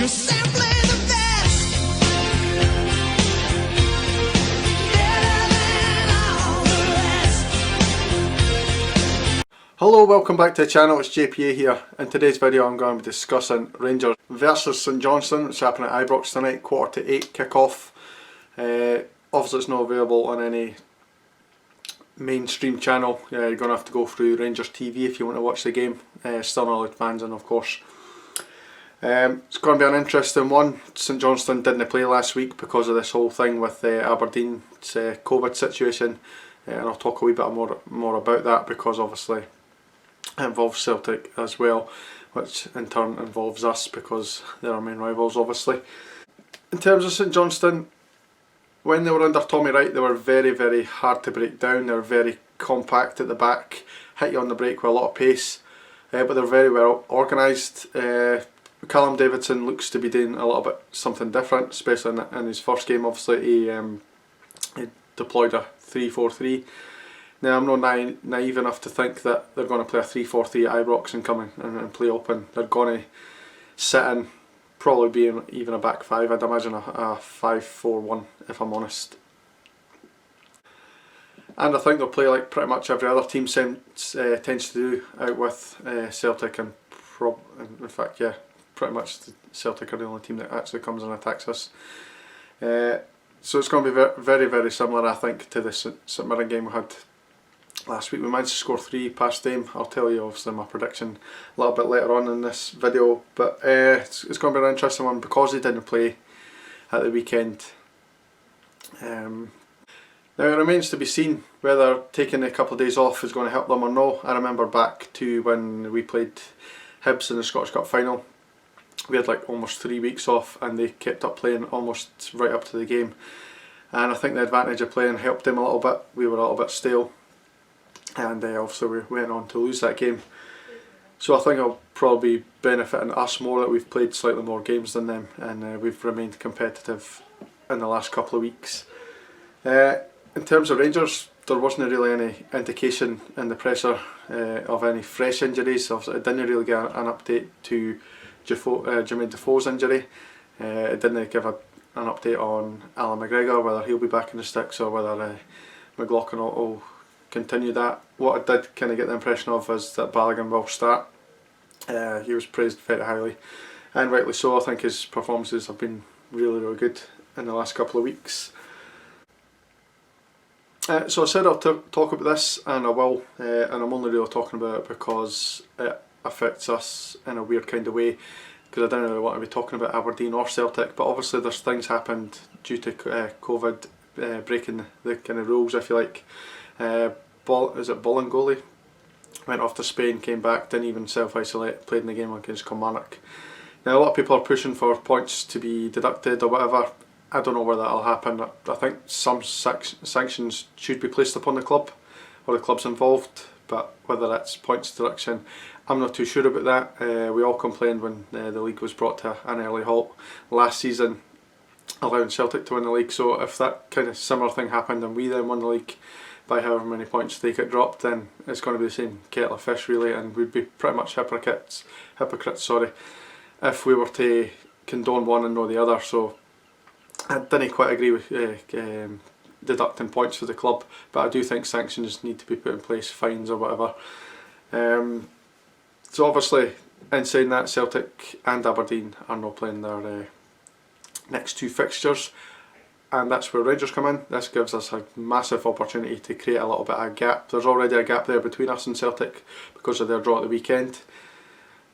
You're simply the best. Better than all the rest. Hello, welcome back to the channel, it's JPA here. In today's video I'm going to be discussing Rangers versus St Johnstone, which is happening at Ibrox tonight, 7:45 kick-off. Obviously it's not available on any mainstream channel. You're going to have to go through Rangers TV if you want to watch the game. Still not allowed fans in, of course. It's going to be an interesting one. St Johnstone didn't play last week because of this whole thing with Aberdeen's COVID situation, and I'll talk a wee bit more about that, because obviously it involves Celtic as well, which in turn involves us because they're our main rivals obviously. In terms of St Johnstone, when they were under Tommy Wright, they were very, very hard to break down. They were very compact at the back, hit you on the break with a lot of pace, but they're very well organised. Callum Davidson looks to be doing a little bit something different, especially in his first game. Obviously he deployed a 3-4-3. Now I'm not naive enough to think that they're going to play a 3-4-3 at Ibrox and come in and play open. They're going to sit in, probably be even a back five. I'd imagine a 5-4-1 if I'm honest. And I think they'll play like pretty much every other team tends to do out with Celtic, and in fact, yeah, pretty much Celtic are the only team that actually comes and attacks us. So it's going to be very, very similar, I think, to the St Mirren game we had last week. We managed to score 3 past them. I'll tell you obviously my prediction a little bit later on in this video, but it's going to be an interesting one because they didn't play at the weekend. Now it remains to be seen whether taking a couple of days off is going to help them or no. I remember back to when we played Hibs in the Scottish Cup final. We had like almost 3 weeks off and they kept up playing almost right up to the game, and I think the advantage of playing helped them a little bit. We were a little bit stale, and obviously we went on to lose that game. So I think it'll probably be benefiting us more that we've played slightly more games than them, and we've remained competitive in the last couple of weeks. In terms of Rangers, there wasn't really any indication in the presser of any fresh injuries. I didn't really get an update to Jermaine Defoe's injury. It didn't give an update on Alan McGregor, whether he'll be back in the sticks or whether McLaughlin will continue that. What I did kind of get the impression of is that Balogun will start. He was praised very highly, and rightly so. I think his performances have been really, really good in the last couple of weeks. So I said I'll talk about this, and I will, and I'm only really talking about it because it affects us in a weird kind of way, because I don't really want to be talking about Aberdeen or Celtic, but obviously there's things happened due to COVID breaking the kind of rules, if you like. Is it Bolingoli? Went off to Spain, came back, didn't even self-isolate, played in the game against Kilmarnock. Now a lot of people are pushing for points to be deducted or whatever. I don't know where that'll happen. I think some sanctions should be placed upon the club or the clubs involved, but whether that's points deduction, I'm not too sure about that. We all complained when the league was brought to an early halt last season, allowing Celtic to win the league. So if that kind of similar thing happened and we then won the league by however many points they get dropped, then it's going to be the same kettle of fish really, and we'd be pretty much hypocrites if we were to condone one and not the other. So I didn't quite agree with deducting points for the club, but I do think sanctions need to be put in place, fines or whatever. So obviously, in saying that, Celtic and Aberdeen are not playing their next 2 fixtures, and that's where Rangers come in. This gives us a massive opportunity to create a little bit of a gap. There's already a gap there between us and Celtic because of their draw at the weekend.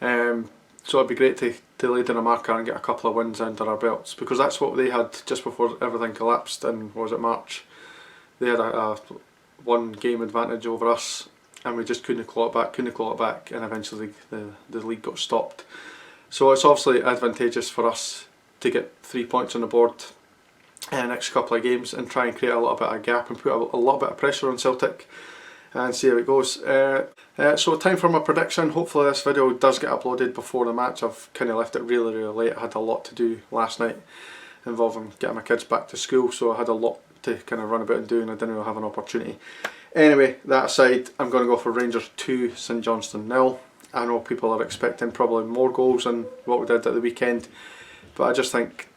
So it'd be great to lay down a marker and get a couple of wins under our belts, because that's what they had just before everything collapsed in, was it March? They had a 1 game advantage over us, and we just couldn't claw it back, and eventually the league got stopped. So it's obviously advantageous for us to get 3 points on the board in the next couple of games and try and create a little bit of a gap and put a little bit of pressure on Celtic and see how it goes. So time for my prediction. Hopefully this video does get uploaded before the match. I've kind of left it really, really late. I had a lot to do last night involving getting my kids back to school, so I had a lot to kind of run about and do, and I didn't really have an opportunity. Anyway, that aside, I'm going to go for Rangers 2, St Johnstone 0. I know people are expecting probably more goals than what we did at the weekend, but I just think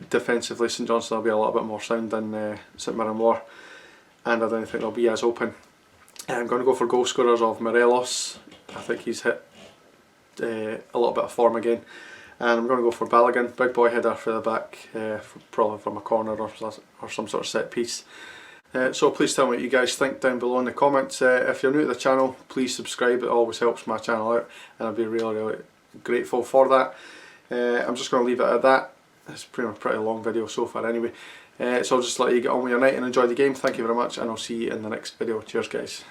defensively St Johnstone will be a little bit more sound than St Mirren, and I don't think they'll be as open. I'm going to go for goal scorers of Morelos. I think he's hit a little bit of form again. And I'm going to go for Balogun, big boy header for the back, probably from a corner or some sort of set piece. So please tell me what you guys think down below in the comments. If you're new to the channel, please subscribe, it always helps my channel out and I'll be really grateful for that. I'm just going to leave it at that. It's pretty long video so far anyway. So I'll just let you get on with your night and enjoy the game. Thank you very much, and I'll see you in the next video. Cheers guys.